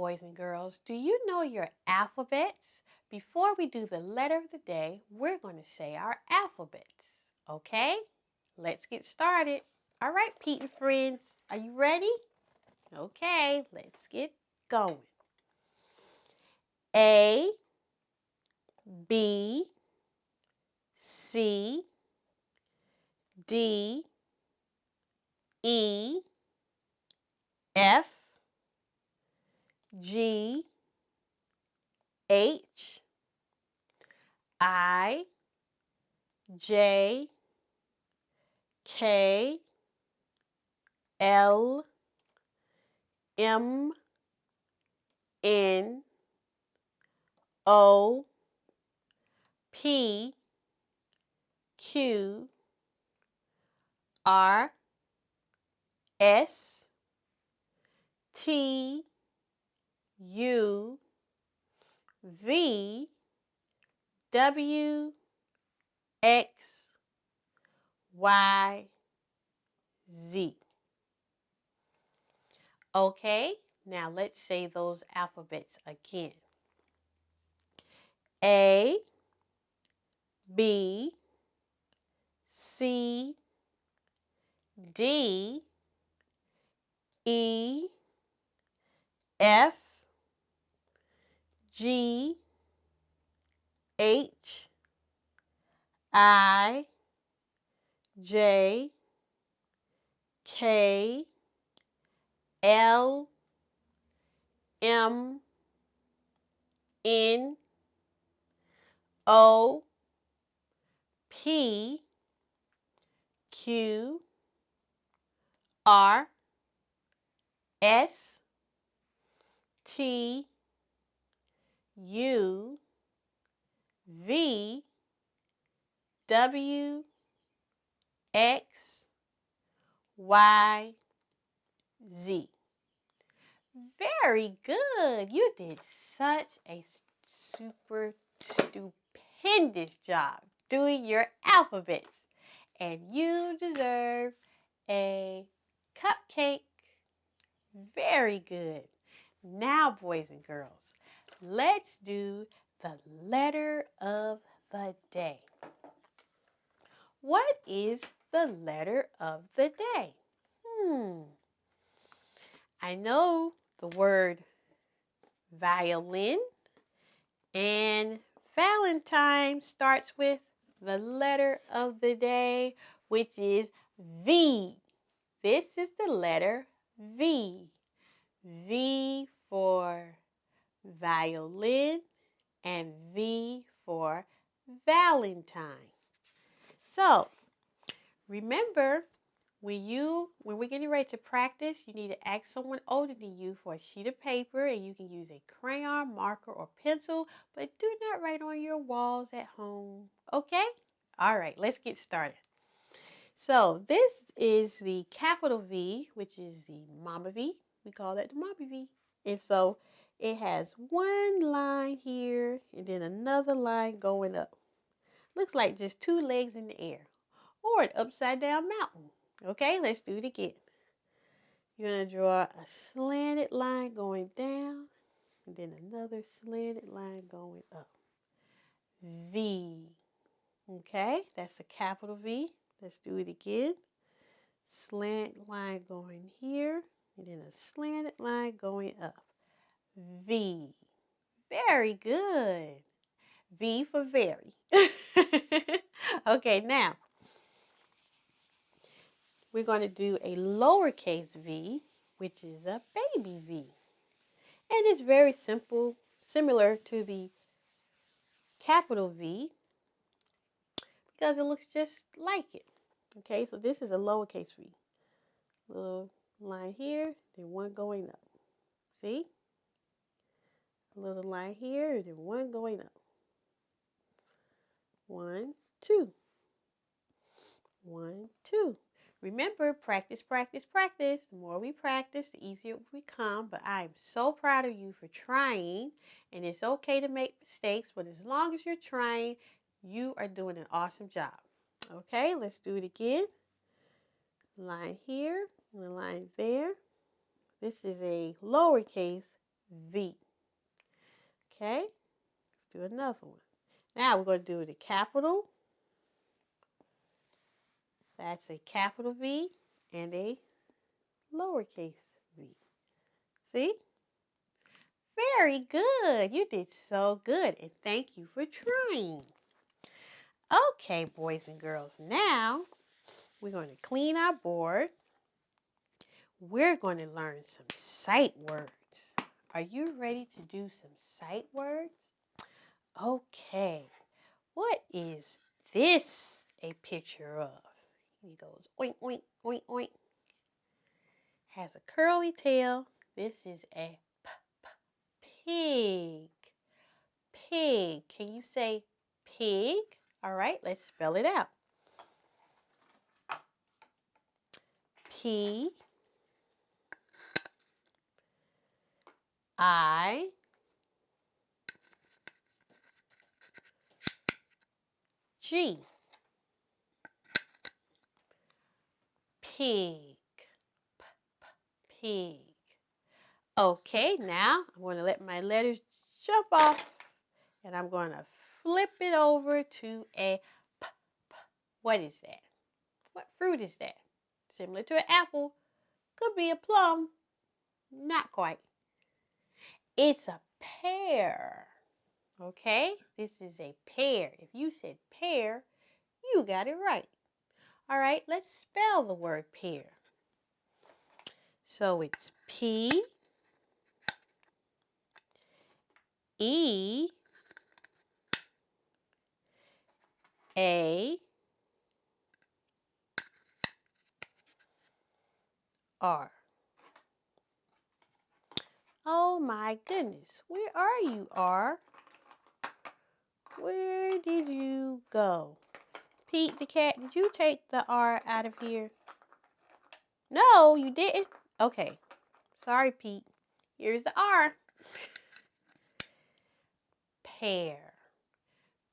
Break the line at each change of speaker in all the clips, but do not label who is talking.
boys and girls, do you know your alphabets? Before we do the letter of the day, we're going to say our alphabets. Okay? Let's get started. All right, Pete and friends, are you ready? Okay, let's get going. A, B, C, D, E, F, G, H, I, J, K, L, M, N, O, P, Q, R, S, T, U, V, W, X, Y, Z. Okay, now let's say those alphabets again. A, B, C, D, E, F, G, H, I, J, K, L, M, N, O, P, Q, R, S, T, U, V, W, X, Y, Z. Very good. You did such a super stupendous job doing your alphabets. And you deserve a cupcake. Very good. Now, boys and girls, let's do the letter of the day. What is the letter of the day? I know the word violin, and Valentine starts with the letter of the day, which is V. This is the letter V. V for violin and V for Valentine. So, remember, when we're getting ready to practice, you need to ask someone older than you for a sheet of paper, and you can use a crayon, marker, or pencil, but do not write on your walls at home. Okay? All right, let's get started. So this is the capital V, which is the Mama V. We call that the Mama V. And so it has one line here and then another line going up. Looks like just two legs in the air or an upside down mountain. Okay, let's do it again. You're going to draw a slanted line going down and then another slanted line going up. V. Okay, that's a capital V. Let's do it again. Slant line going here and then a slanted line going up. V. Very good. V for very. Okay, now we're going to do a lowercase v, which is a baby v. And it's very simple, similar to the capital V, because it looks just like it. Okay, so this is a lowercase v. Little line here, then one going up. See? A little line here, then one going up. 1, 2. 1, 2. Remember, practice, practice, practice. The more we practice, the easier it will become. But I'm so proud of you for trying. And it's okay to make mistakes, but as long as you're trying, you are doing an awesome job. Okay, let's do it again. Line here, and a line there. This is a lowercase V. Okay, let's do another one. Now we're going to do the capital. That's a capital V and a lowercase v. See? Very good. You did so good, and thank you for trying. Okay, boys and girls, now we're going to clean our board. We're going to learn some sight words. Are you ready to do some sight words? Okay, what is this a picture of? He goes oink, oink, oink, oink. Has a curly tail. This is a pig. Pig. Can you say pig? All right, let's spell it out. P I G. Pig. Pig. Okay, now I'm going to let my letters jump off, and I'm going to flip it over to a p. What is that? What fruit is that? Similar to an apple. Could be a plum. Not quite. It's a pear. Okay, this is a pear. If you said pear, you got it right. All right, let's spell the word pear. So it's P E A R. Oh my goodness, where are you, R? Where did you go? Pete the cat, did you take the R out of here? No, you didn't? Okay, sorry, Pete. Here's the R. Pear.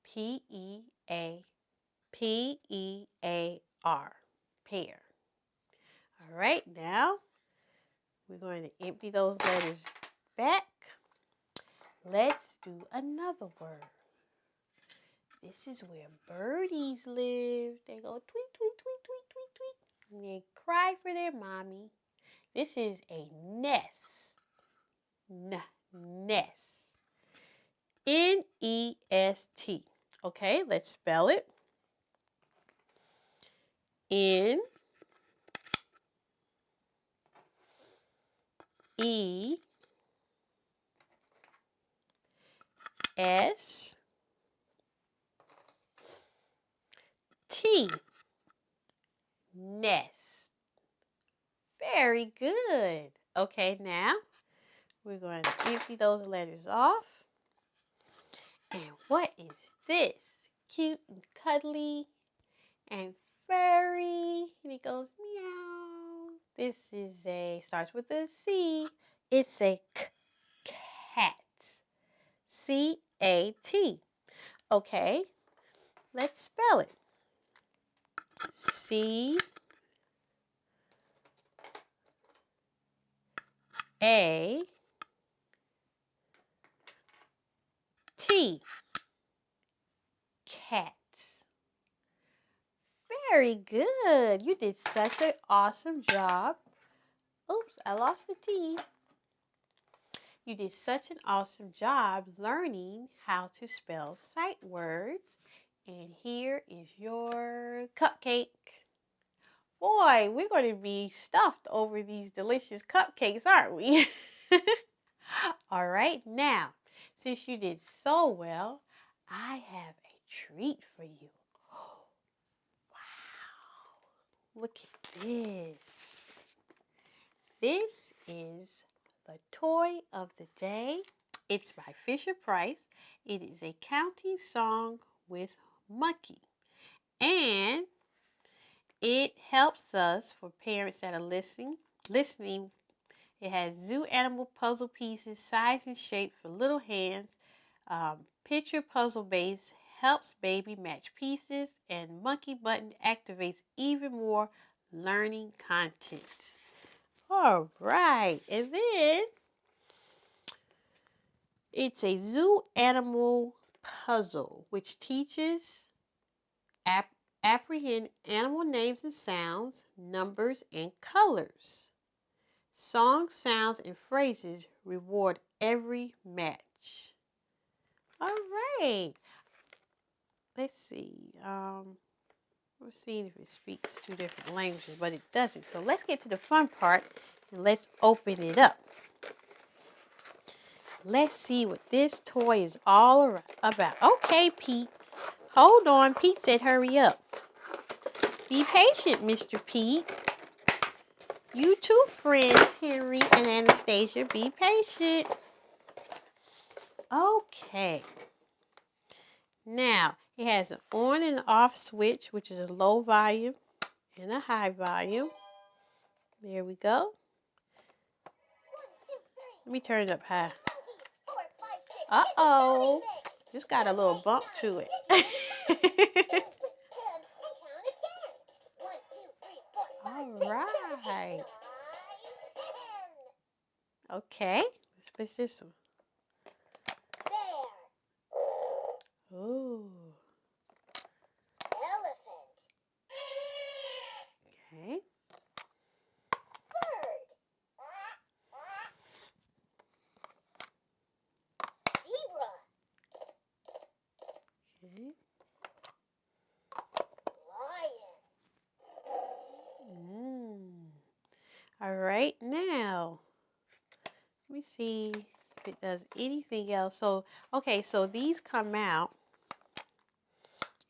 P-E-A-R. Pear. All right, now we're going to empty those letters back. Let's do another word. This is where birdies live. They go tweet, tweet, tweet, tweet, tweet, tweet. And they cry for their mommy. This is a nest. Nest. N-E-S-T. Okay, let's spell it. N E S T. Nest. Very good. Okay, now we're going to empty those letters off. And what is this? Cute and cuddly and furry. And it goes meow. This is starts with a C. It's a cat. C-A-T. Okay, let's spell it. C-A-T. Cat. Very good. You did such an awesome job. Oops, I lost the T. You did such an awesome job learning how to spell sight words. And here is your cupcake. Boy, we're going to be stuffed over these delicious cupcakes, aren't we? All right, now, since you did so well, I have a treat for you. Wow, look at this. This is the toy of the day. It's by Fisher-Price. It is a counting song with monkey. And it helps us, for parents that are listening. It has zoo animal puzzle pieces, size and shape for little hands. Picture puzzle base helps baby match pieces. And monkey button activates even more learning content. All right, and then It's a zoo animal puzzle which teaches apprehend animal names and sounds, numbers, and colors. Songs, sounds, and phrases reward every match. All right. Let's see. We're seeing if it speaks two different languages, but it doesn't. So let's get to the fun part and let's open it up. Let's see what this toy is all about. Okay, Pete. Hold on. Pete said hurry up. Be patient, Mr. Pete. You two friends, Henry and Anastasia, be patient. Okay. Now, it has an on and off switch, which is a low volume and a high volume. There we go. Let me turn it up high. Uh-oh. Just got a little bump to it. All right. Okay. Let's push this one. Ooh. Okay. Okay. All right, now let me see if it does anything else. So, okay, so these come out,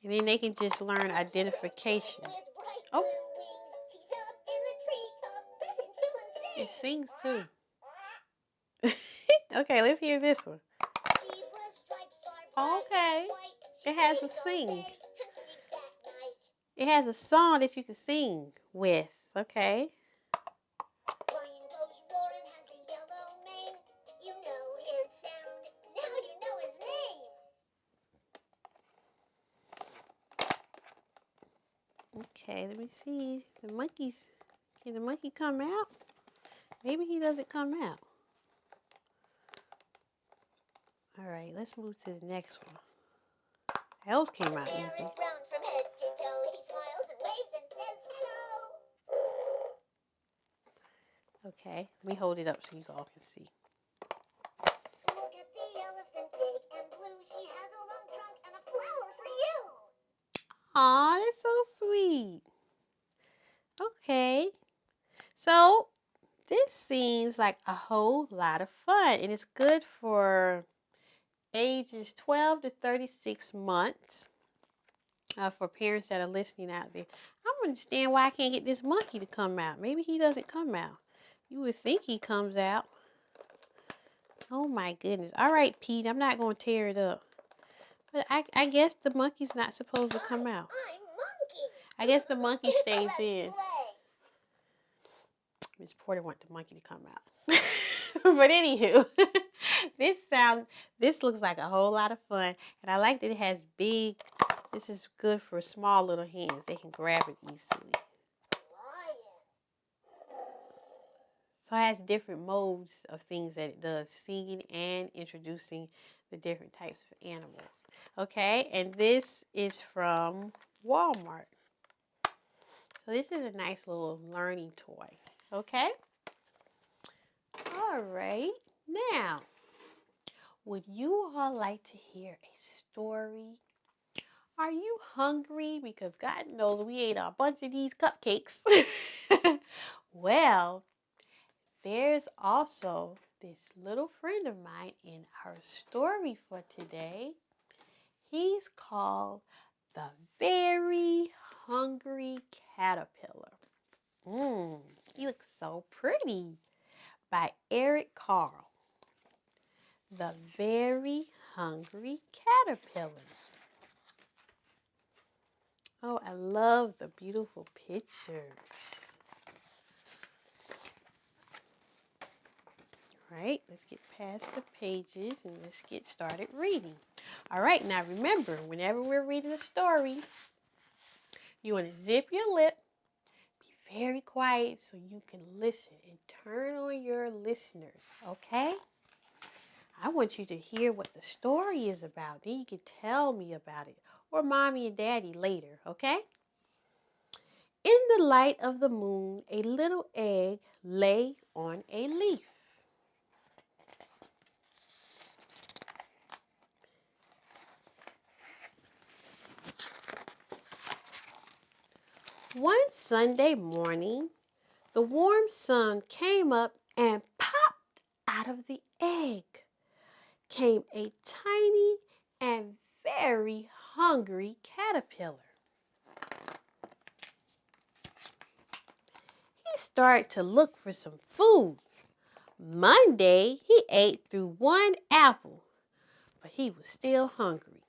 and then they can just learn identification. Oh, it sings too. Okay, let's hear this one. Okay, it has a sing. It has a song that you can sing with. Okay. Okay, let me see. The monkeys. Can the monkey come out? Maybe he doesn't come out. All right, let's move to the next one. Those came out easy. Okay, let me hold it up so you all can see. Look at the elephant big and blue. She has a long trunk and a flower for you. Aw, that's so sweet. Okay, so this seems like a whole lot of fun, and it's good for ages 12 to 36 months. For parents that are listening out there, I don't understand why I can't get this monkey to come out. Maybe he doesn't come out. You would think he comes out. Oh my goodness. All right, Pete, I'm not going to tear it up. But I guess the monkey's not supposed to come out. I guess the monkey stays in. Miss Porter wants the monkey to come out. But anywho, this looks like a whole lot of fun. And I like that it has big, this is good for small little hands. They can grab it easily. So it has different modes of things that it does, singing and introducing the different types of animals. Okay, and this is from Walmart. So this is a nice little learning toy. Okay? All right. Now, would you all like to hear a story? Are you hungry? Because God knows we ate a bunch of these cupcakes. Well, there's also this little friend of mine in our story for today. He's called The Very Hungry Caterpillar. He looks so pretty. By Eric Carle. The Very Hungry Caterpillar. Oh, I love the beautiful pictures. All right, let's get past the pages and let's get started reading. All right, now remember, whenever we're reading a story, you want to zip your lip, be very quiet so you can listen and turn on your listeners, okay? I want you to hear what the story is about. Then you can tell me about it, or Mommy and Daddy later, okay? In the light of the moon, a little egg lay on a leaf. One Sunday morning, the warm sun came up and popped out of the egg. Came a tiny and very hungry caterpillar. He started to look for some food. Monday, he ate through one apple, but he was still hungry.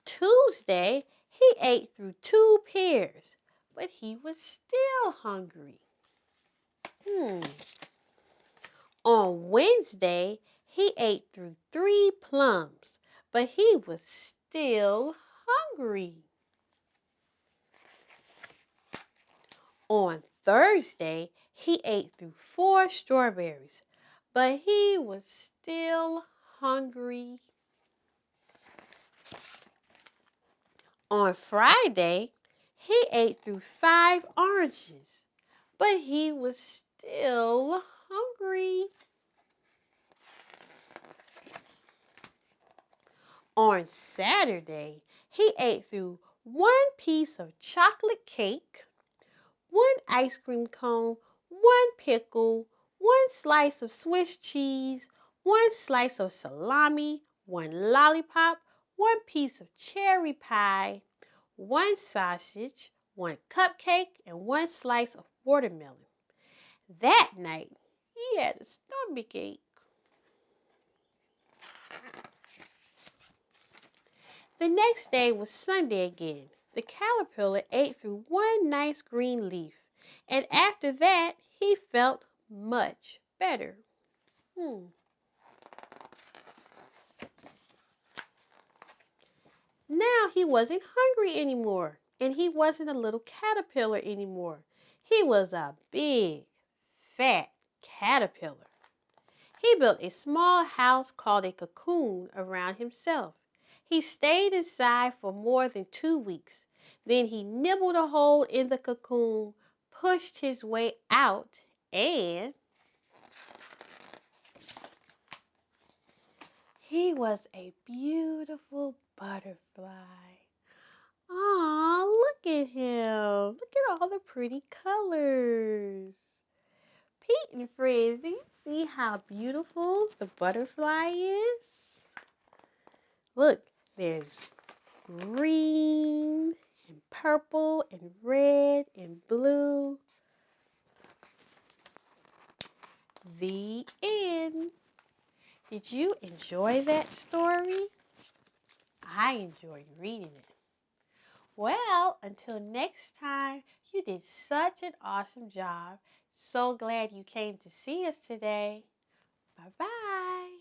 Tuesday, he ate through 2 pears, but he was still hungry. On Wednesday, he ate through 3 plums, but he was still hungry. On Thursday, he ate through 4 strawberries, but he was still hungry. On Friday, he ate through 5 oranges, but he was still hungry. On Saturday, he ate through 1 piece of chocolate cake, 1 ice cream cone, 1 pickle, 1 slice of Swiss cheese, 1 slice of salami, 1 lollipop, 1 piece of cherry pie, 1 sausage, 1 cupcake, and 1 slice of watermelon. That night, he had a stomach ache. The next day was Sunday again. The caterpillar ate through 1 nice green leaf, and after that, he felt much better. Now he wasn't hungry anymore, and he wasn't a little caterpillar anymore. He was a big, fat caterpillar. He built a small house called a cocoon around himself. He stayed inside for more than 2 weeks. Then he nibbled a hole in the cocoon, pushed his way out, and he was a beautiful butterfly. Aw, look at him. Look at all the pretty colors. Pete and friends, do you see how beautiful the butterfly is? Look, there's green and purple and red and blue. The end. Did you enjoy that story? I enjoyed reading it. Well, until next time, you did such an awesome job. So glad you came to see us today. Bye-bye.